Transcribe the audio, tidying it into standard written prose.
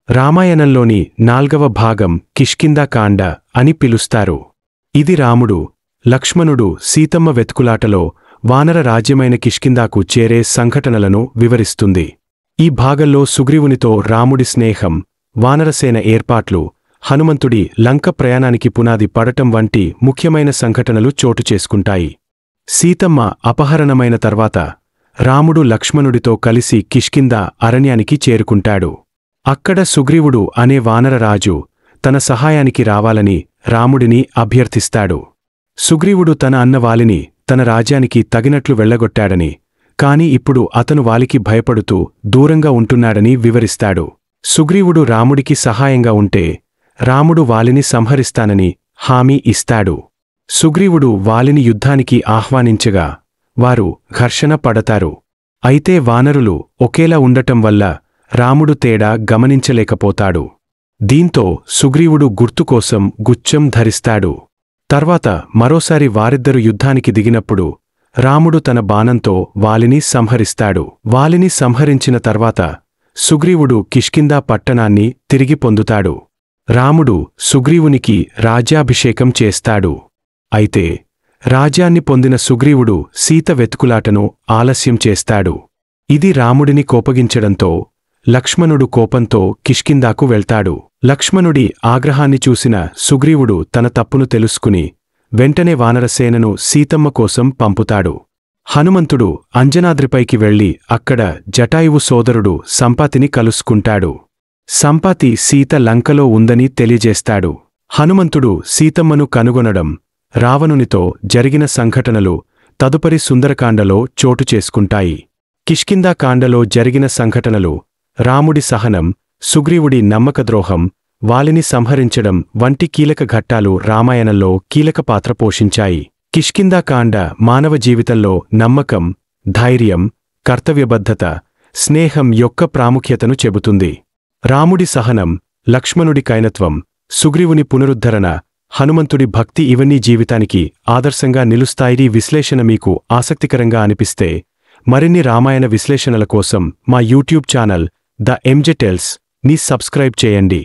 రామాయణంలోని 4వ భాగం కిష్కింధాకాండ అని పిలుస్తారు. ఇది రాముడు, లక్ష్మణుడు సీతమ్మ వెతుకులాటలో వానర రాజ్యమైన కిష్కింధాకు చేరే సంఘటనలను వివరిస్తుంది. ఈ భాగంలో సుగ్రీవునితో రాముడి స్నేహం, వానరసేన ఏర్పాట్లు, హనుమంతుడి లంక ప్రయాణానికి పునాది పడటం వంటి ముఖ్యమైన సంఘటనలు చోటు చేసుకుంటాయి. సీతమ్మ అపహరణమైన తర్వాత రాముడు లక్ష్మణుడితో కలిసి కిష్కింధ అరణ్యానికి చేరుకుంటాడు. అక్కడ సుగ్రీవుడు అనే వానరరాజు తన సహాయానికి రావాలని రాముడిని అభ్యర్థిస్తాడు. సుగ్రీవుడు తన అన్న వాలిని తన రాజ్యానికి తగినట్లు వెళ్లగొట్టాడని, కాని ఇప్పుడు అతను వాలికి భయపడుతూ దూరంగా ఉంటున్నాడని వివరిస్తాడు. సుగ్రీవుడు రాముడికి సహాయంగా ఉంటే రాముడు వాలిని సంహరిస్తానని హామీ ఇస్తాడు. సుగ్రీవుడు వాలిని యుద్ధానికి ఆహ్వానించగా వారు ఘర్షణ పడతారు. అయితే వానరులు ఒకేలా ఉండటం వల్ల రాముడు తేడా గమనించలేకపోతాడు. దీంతో సుగ్రీవుడు గుర్తుకోసం గుచ్చం ధరిస్తాడు. తర్వాత మరోసారి వారిద్దరు యుద్ధానికి దిగినప్పుడు రాముడు తన బాణంతో వాలిని సంహరిస్తాడు. వాలిని సంహరించిన తర్వాత సుగ్రీవుడు కిష్కింధా పట్టణాన్ని తిరిగి పొందుతాడు. రాముడు సుగ్రీవునికి రాజ్యాభిషేకం చేస్తాడు. అయితే రాజ్యాన్ని పొందిన సుగ్రీవుడు సీత వెతుకులాటను ఆలస్యం చేస్తాడు. ఇది రాముడిని కోపగించడంతో లక్ష్మణుడు కోపంతో కిష్కింధాకు వెళ్తాడు. లక్ష్మణుడి ఆగ్రహాన్ని చూసిన సుగ్రీవుడు తన తప్పును తెలుసుకుని వెంటనే వానరసేనను సీతమ్మ కోసం పంపుతాడు. హనుమంతుడు అంజనాద్రిపైకి వెళ్లి అక్కడ జటాయువు సోదరుడు సంపాతిని కలుసుకుంటాడు. సంపాతి సీత లంకలో ఉందని తెలియజేస్తాడు. హనుమంతుడు సీతమ్మను కనుగొనడం, రావణునితో జరిగిన సంఘటనలు తదుపరి సుందరకాండలో చోటు చేసుకుంటాయి. కిష్కింధాకాండలో జరిగిన సంఘటనలు రాముడి సహనం, సుగ్రీవుడి నమ్మకద్రోహం, వాలిని సంహరించడం వంటి కీలక ఘట్టాలు రామాయణంలో కీలక పాత్ర పోషించాయి. కిష్కింధాకాండ మానవ జీవితంలో నమ్మకం, ధైర్యం, కర్తవ్యబద్ధత, స్నేహం యొక్క ప్రాముఖ్యతను చెబుతుంది. రాముడి సహనం, లక్ష్మణుడి కైనత్వం, సుగ్రీవుని పునరుద్ధరణ, హనుమంతుడి భక్తి ఇవన్నీ జీవితానికి ఆదర్శంగా నిలుస్తాయి. విశ్లేషణ మీకు ఆసక్తికరంగా అనిపిస్తే మరిన్ని రామాయణ విశ్లేషణల కోసం మా YouTube channel the MJ tells ని సబ్స్క్రైబ్ చేయండి.